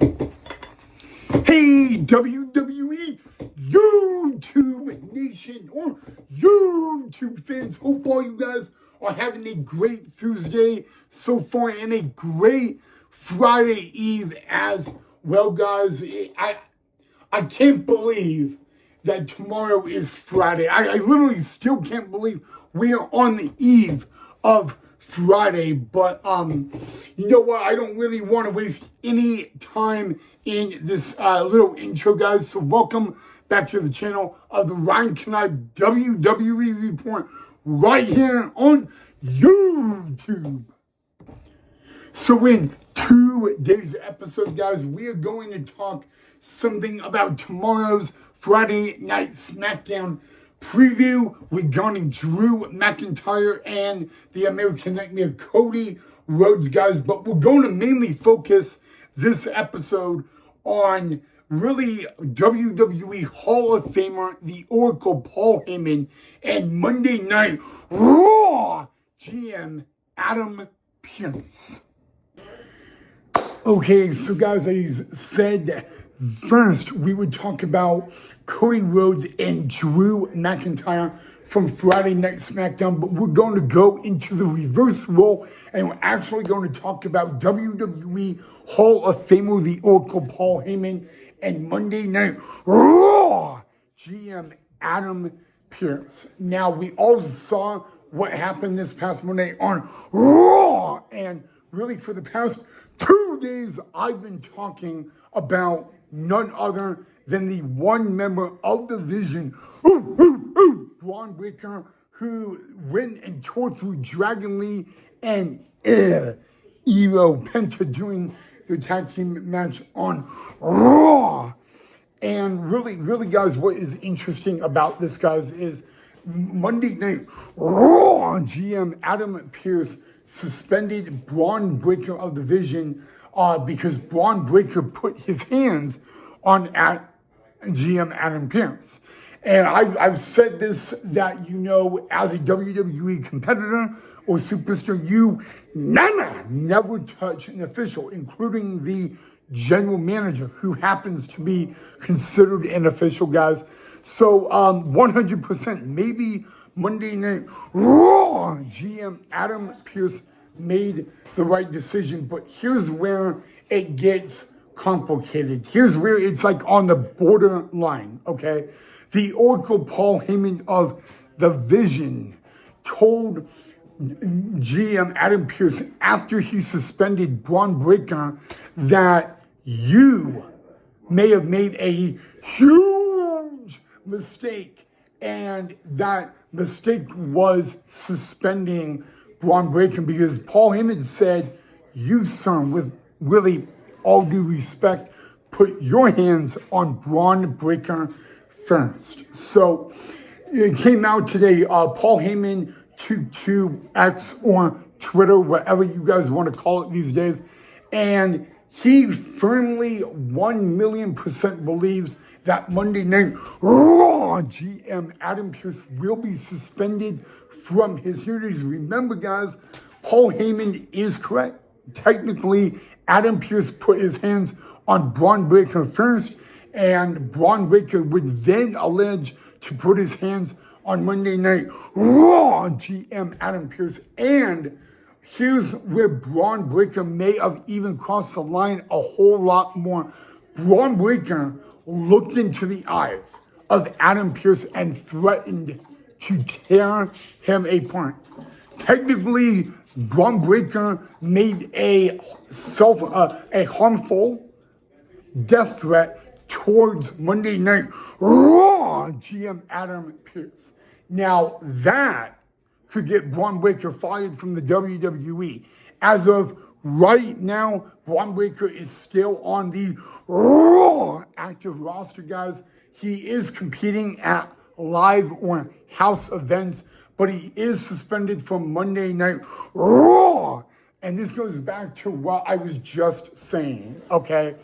Hey, WWE YouTube Nation or YouTube fans, hope all you guys are having a great Tuesday so far and a great Friday Eve as well, guys. I can't believe that tomorrow is Friday. I literally still can't believe we are on the eve of Friday, but you know what? I don't really want to waste any time in this little intro, guys. So welcome back to the channel of the Ryan Knight WWE Report right here on YouTube. So in today's episode, guys, we are going to talk something about tomorrow's Friday Night SmackDown preview regarding Drew McIntyre and the American Nightmare Cody Rhodes, guys. But we're going to mainly focus this episode on really WWE Hall of Famer, the Oracle Paul Heyman, and Monday Night Raw GM Adam Pearce. Okay, so guys, I said first we would talk about Cody Rhodes and Drew McIntyre from Friday Night SmackDown, but we're going to go into the reverse role and we're actually going to talk about WWE Hall of Famer, the Oracle Paul Heyman, and Monday Night Raw GM Adam Pearce. Now, we all saw what happened this past Monday on Raw, and really for the past 2 days, I've been talking about none other than the one member of the Vision, Braun Breaker, who went and tore through Dragon Lee and Elo Penta during their tag team match on Raw. And really, guys, what is interesting about this, guys, is Monday Night Raw GM Adam Pearce suspended Braun Breaker of the Vision because Braun Breaker put his hands on GM Adam Pearce. And I've said this, that, you know, as a WWE competitor or superstar, you never touch an official, including the general manager, who happens to be considered an official, guys. So 100%, maybe Monday Night Raw GM Adam Pearce made the right decision, but here's where it gets complicated. Here's where it's like on the borderline, okay? The Oracle Paul Heyman of the Vision told GM Adam Pearce after he suspended Braun Breaker that you may have made a huge mistake, and that mistake was suspending Braun Breaker, because Paul Heyman said, you, son, with really all due respect, put your hands on Braun Breaker first. So it came out today, Paul Heyman took to X or Twitter, whatever you guys want to call it these days, and he firmly 1,000,000% believes that Monday Night Raw GM Adam Pearce will be suspended from his duties. Remember, guys, Paul Heyman is correct. Technically, Adam Pearce put his hands on Braun Breaker first, and Braun Breaker would then allege to put his hands on Monday Night Raw GM Adam Pearce. And here's where Braun Breaker may have even crossed the line a whole lot more. Braun Breaker looked into the eyes of Adam Pearce and threatened to tear him apart. Technically, Braun Breaker made a harmful death threat towards Monday Night Raw GM Adam Pearce. Now that could get Braun Breaker fired from the WWE. As of right now, Braun Breaker is still on the Raw active roster, guys. He is competing at live or house events, but he is suspended from Monday Night Raw. And this goes back to what I was just saying, okay?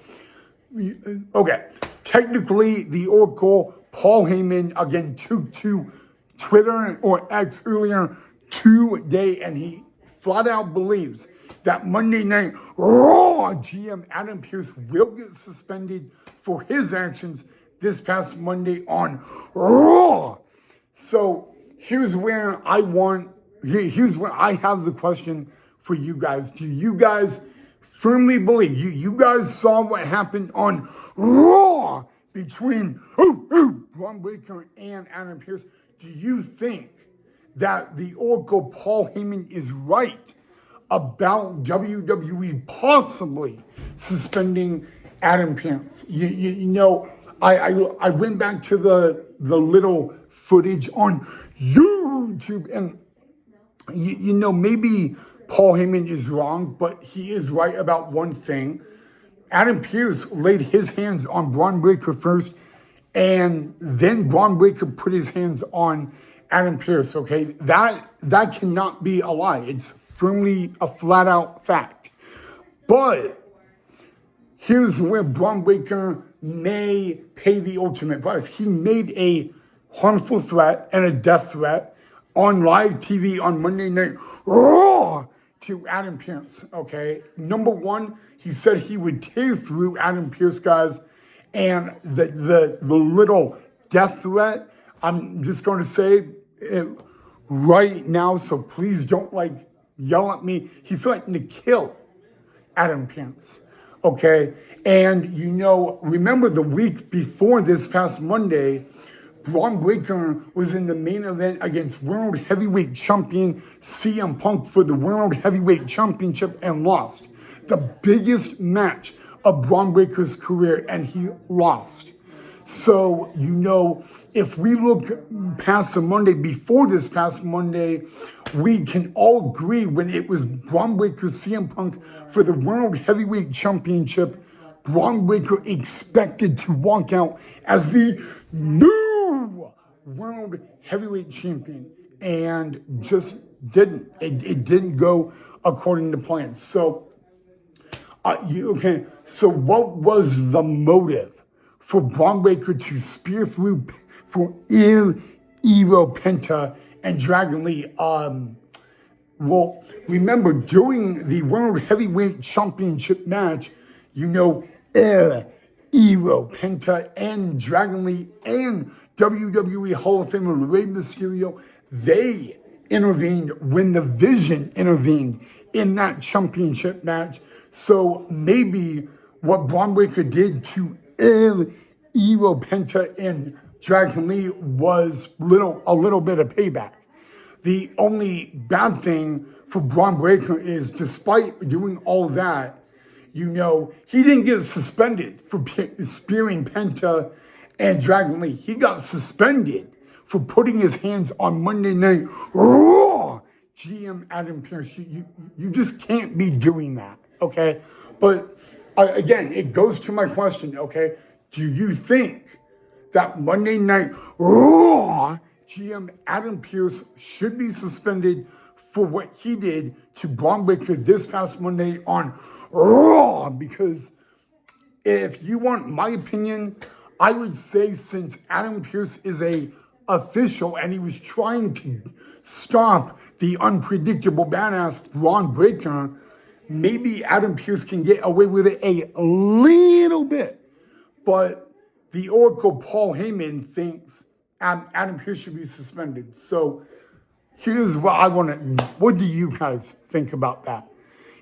Okay, technically, the Oracle, Paul Heyman, again, took to Twitter or X earlier today, and he flat out believes that Monday Night Raw GM Adam Pearce will get suspended for his actions this past Monday on Raw. So here's where I have the question for you guys. Do you guys firmly believe, you guys saw what happened on Raw between Braun Breaker and Adam Pearce? Do you think that the Oracle Paul Heyman is right about WWE possibly suspending Adam Pearce? You know, I went back to the little footage on YouTube, and you know, maybe Paul Heyman is wrong, but he is right about one thing. Adam Pearce laid his hands on Braun Breaker first, and then Braun Breaker put his hands on Adam Pearce, okay? That cannot be a lie. It's firmly a flat-out fact. But here's where Braun Breaker may pay the ultimate price. He made a harmful threat and a death threat on live TV on Monday Night Raw to Adam Pearce, okay? Number one, he said he would tear through Adam Pearce, guys, and the little death threat, I'm just going to say it right now, so please don't yell at me. He threatened to kill Adam Pearce, okay? And you know, remember the week before this past Monday, Braun Breaker was in the main event against World Heavyweight Champion CM Punk for the World Heavyweight Championship and lost. The biggest match of Braun Breaker's career, and he lost. So, you know, if we look past the Monday before this past Monday, we can all agree when it was Braun Breaker CM Punk for the World Heavyweight Championship, Braun Breaker expected to walk out as the new World Heavyweight Champion, and just didn't. It didn't go according to plan. So, so what was the motive for Braun Breaker to spear through for Hero Penta and Dragon Lee? Well, remember, during the World Heavyweight Championship match, you know, Hero Penta and Dragon Lee and WWE Hall of Famer Rey Mysterio, they intervened when the Vision intervened in that championship match. So maybe what Braun Breaker did to Hero Penta and Dragon Lee was a little bit of payback. The only bad thing for Braun Breaker is, despite doing all that, you know, he didn't get suspended for spearing Penta and Dragon Lee. He got suspended for putting his hands on Monday Night Raw GM Adam Pearce. You just can't be doing that, okay? But again, it goes to my question, okay? Do you think that Monday Night Raw GM Adam Pearce should be suspended for what he did to Braun Breaker this past Monday on Raw? Because if you want my opinion, I would say, since Adam Pearce is a official and he was trying to stop the unpredictable badass Braun Breaker, maybe Adam Pearce can get away with it a little bit. But the Oracle Paul Heyman thinks Adam Pearce should be suspended. So here's what I want to, what do you guys think about that?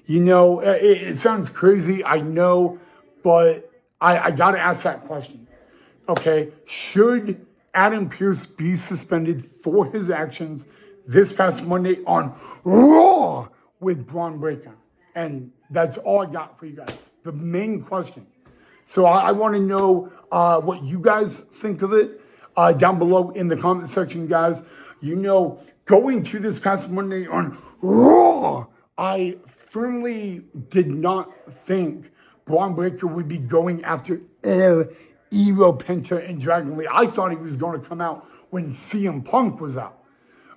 You know, it sounds crazy, I know, but I got to ask that question. Okay, should Adam Pearce be suspended for his actions this past Monday on Raw with Braun Breaker? And that's all I got for you guys. The main question. So I want to know what you guys think of it down below in the comment section, guys. You know, going to this past Monday on Raw, I firmly did not think Braun Breaker would be going after Hero Penta and Dragon Lee. I thought he was going to come out when CM Punk was out.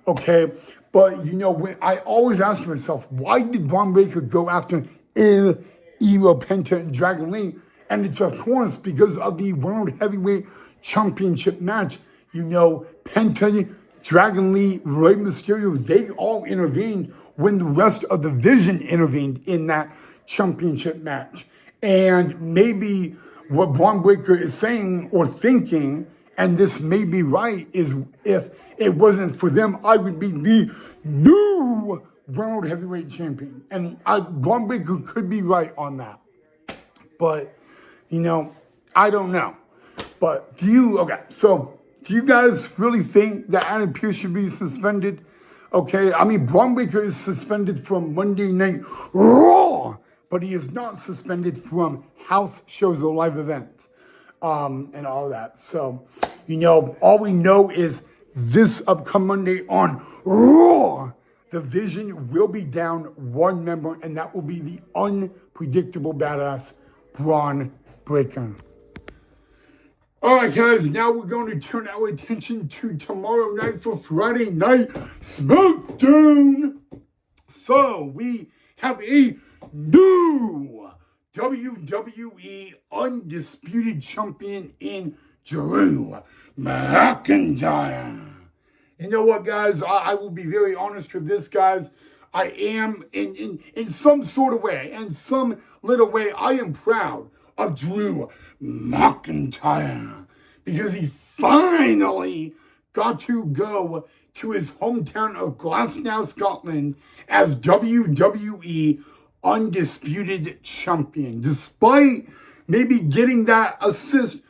Okay, but you know, when I always ask myself, why did Braun Breaker go after Hero Penta and Dragon Lee? And it's of course because of the World Heavyweight Championship match. You know, Penta, Dragon Lee, Rey Mysterio, they all intervened when the rest of the division intervened in that championship match. And maybe what Braun Breaker is saying or thinking, and this may be right, is if it wasn't for them, I would be the new World Heavyweight Champion. And Braun Breaker could be right on that. But, I don't know. But do you guys really think that Adam Pearce should be suspended? Okay, I mean, Braun Breaker is suspended from Monday Night Raw, but he is not suspended from house shows or live events, and all that. So, all we know is this upcoming Monday on Raw, the Vision will be down one member, and that will be the unpredictable badass Braun Breaker. All right, guys, now we're going to turn our attention to tomorrow night for Friday Night SmackDown. So, we have a new WWE Undisputed Champion in Drew McIntyre. You know what, guys? I will be very honest with this, guys. I am, in some sort of way, in some little way, I am proud of Drew McIntyre because he finally got to go to his hometown of Glasgow, Scotland as WWE Undisputed Champion. Despite maybe getting that assist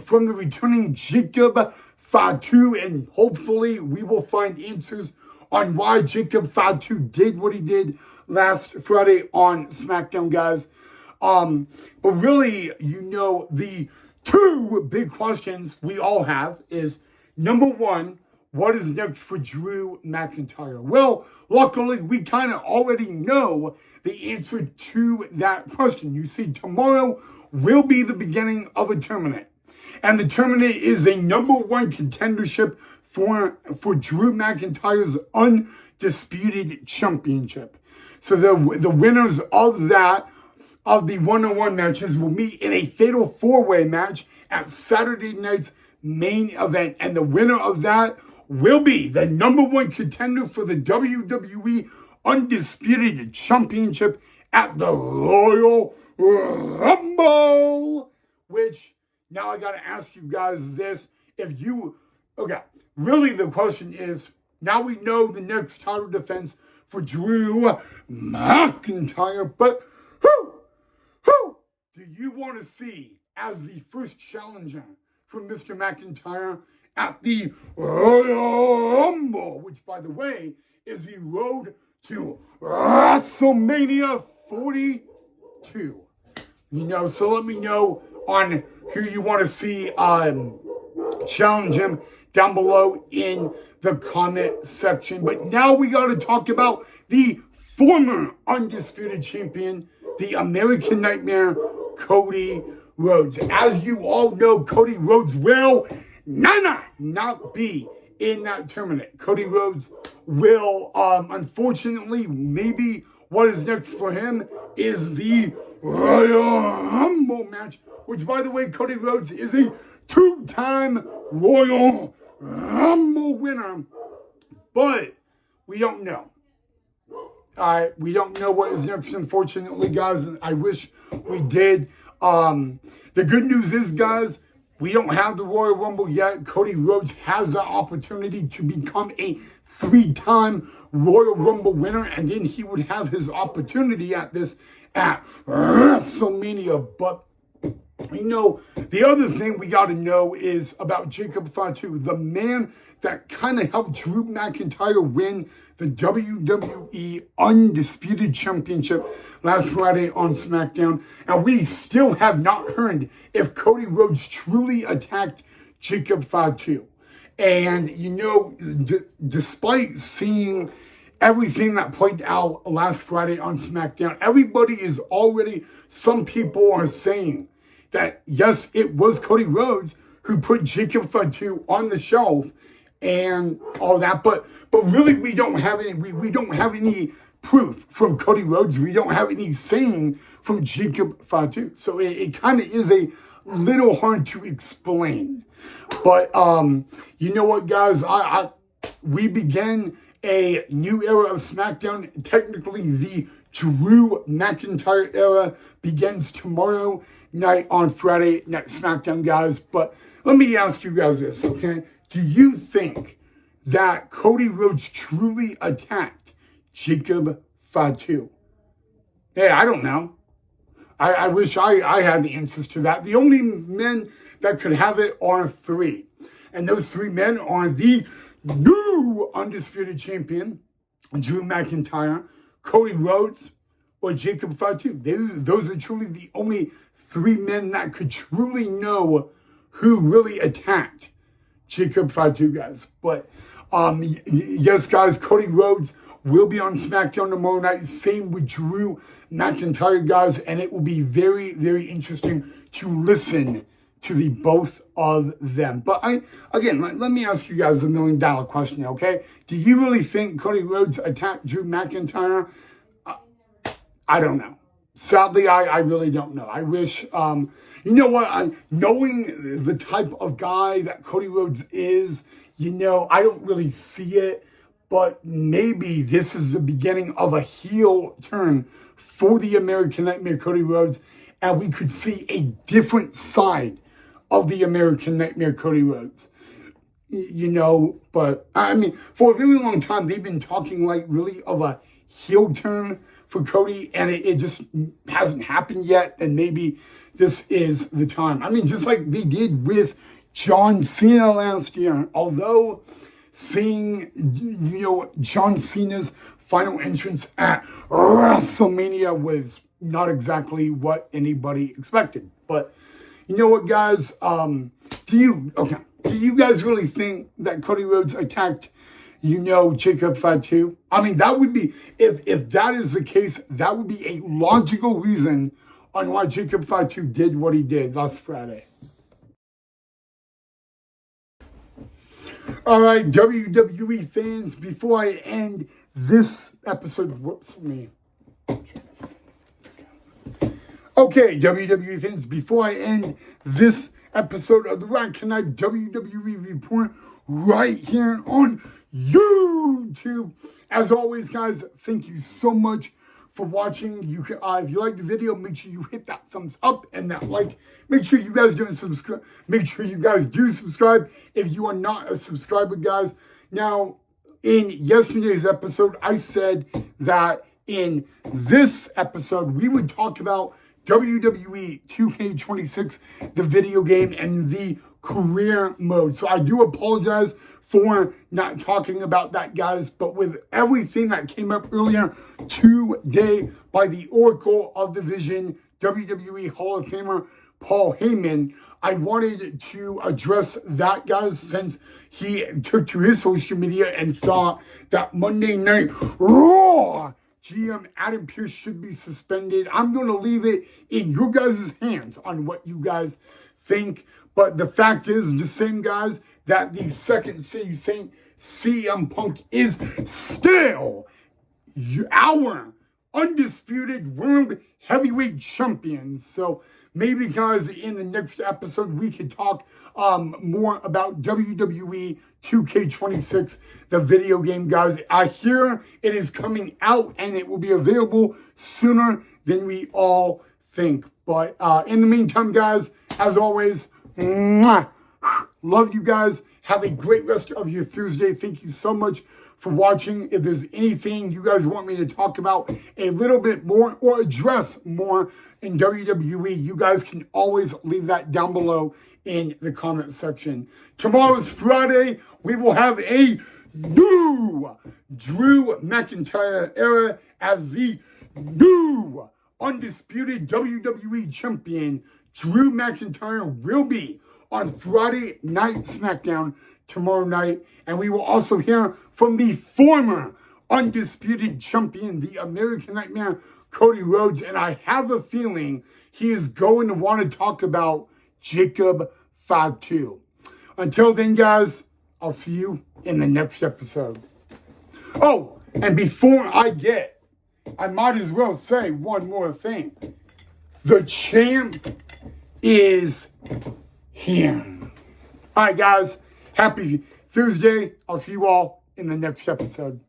from the returning Jacob Fatu, and hopefully we will find answers on why Jacob Fatu did what he did last Friday on SmackDown, guys. But really, the two big questions we all have is, number one, what is next for Drew McIntyre? Well, luckily, we kind of already know the answer to that question. You see, tomorrow will be the beginning of a tournament. And the tournament is a number one contendership for Drew McIntyre's Undisputed Championship. So the winners of that, of the one-on-one matches, will meet in a fatal four-way match at Saturday night's main event. And the winner of that will be the number one contender for the WWE Undisputed Championship at the Royal Rumble. Which, now I gotta ask you guys this. Really the question is, now we know the next title defense for Drew McIntyre, but who do you want to see as the first challenger for Mr. McIntyre at the Royal Rumble, which, by the way, is the road to WrestleMania 42. So let me know on who you want to see challenge him down below in the comment section. But now we got to talk about the former Undisputed Champion, the American Nightmare, Cody Rhodes. As you all know, Cody Rhodes will not be in that tournament. Cody Rhodes will, unfortunately, maybe what is next for him is the Royal Rumble match, which, by the way, Cody Rhodes is a two-time Royal Rumble winner. But we don't know. We don't know what is next, unfortunately, guys. I wish we did. The good news is, guys, we don't have the Royal Rumble yet. Cody Rhodes has the opportunity to become a three-time Royal Rumble winner, and then he would have his opportunity at WrestleMania. But, the other thing we got to know is about Jacob Fatu, the man that kind of helped Drew McIntyre win the WWE Undisputed Championship last Friday on SmackDown. And we still have not heard if Cody Rhodes truly attacked Jacob Fatu. And, despite seeing everything that played out last Friday on SmackDown, some people are saying that, yes, it was Cody Rhodes who put Jacob Fatu on the shelf and all that, but really we don't have any proof from Cody Rhodes. We don't have any saying from Jacob Fatu. So it kind of is a little hard to explain. But you know what, guys? We began a new era of SmackDown. Technically, the Drew McIntyre era begins tomorrow night on Friday Night SmackDown, guys. But let me ask you guys this, okay? Do you think that Cody Rhodes truly attacked Jacob Fatu? Hey, I don't know. I wish I had the answers to that. The only men that could have it are three. And those three men are the new undisputed champion, Drew McIntyre, Cody Rhodes, or Jacob Fatu. Those are truly the only three men that could truly know who really attacked Jacob Fatu, guys. But yes, guys, Cody Rhodes will be on SmackDown tomorrow night. Same with Drew McIntyre, guys. And it will be very, very interesting to listen to the both of them. But again, let me ask you guys a $1 million question, okay? Do you really think Cody Rhodes attacked Drew McIntyre? I don't know. Sadly, I really don't know. I wish, you know what, knowing the type of guy that Cody Rhodes is, you know, I don't really see it, but maybe this is the beginning of a heel turn for the American Nightmare Cody Rhodes, and we could see a different side of the American Nightmare Cody Rhodes. You know, but I mean, for a very long time, they've been talking like really of a heel turn for Cody, and it just hasn't happened yet, and maybe this is the time. I mean, just like they did with John Cena last year, although seeing, you know, John Cena's final entrance at WrestleMania was not exactly what anybody expected. But you know what, guys? Do you guys really think that Cody Rhodes attacked, you know, Jacob Fatu? I mean, that would be, if that is the case, that would be a logical reason on why Jacob Fatu did what he did last Friday. All right, WWE fans, before I end this episode, whoops, me. Okay, WWE fans, before I end this episode of the Rock Knife WWE Report right here on YouTube. As always, guys, thank you so much for watching. You can, if you like the video, make sure you hit that thumbs up and that like. Make sure you guys do subscribe. Make sure you guys do subscribe if you are not a subscriber, guys. Now, in yesterday's episode, I said that in this episode we would talk about WWE 2K26, the video game, and the career mode. So I do apologize for not talking about that, guys. But with everything that came up earlier today by the Oracle of the Vision, WWE Hall of Famer Paul Heyman, I wanted to address that, guys, since he took to his social media and thought that Monday Night Raw GM Adam Pearce should be suspended. I'm going to leave it in your guys' hands on what you guys think. But the fact is the same, guys, that the Second City Saint CM Punk is still our undisputed world heavyweight champion. So maybe, guys, in the next episode, we could talk more about WWE 2K26, the video game, guys. I hear it is coming out, and it will be available sooner than we all think. But in the meantime, guys, as always, mwah, love you guys. Have a great rest of your Thursday. Thank you so much for watching. If there's anything you guys want me to talk about a little bit more or address more in WWE, you guys can always leave that down below in the comment section. Tomorrow's Friday. We will have a new Drew McIntyre era as the new undisputed WWE champion. Drew McIntyre will be on Friday Night SmackDown tomorrow night. And we will also hear from the former undisputed champion, the American Nightmare, Cody Rhodes. And I have a feeling he is going to want to talk about Jacob Fatu. Until then, guys, I'll see you in the next episode. Oh, and before I might as well say one more thing. The champ is here. All right, guys. Happy Thursday. I'll see you all in the next episode.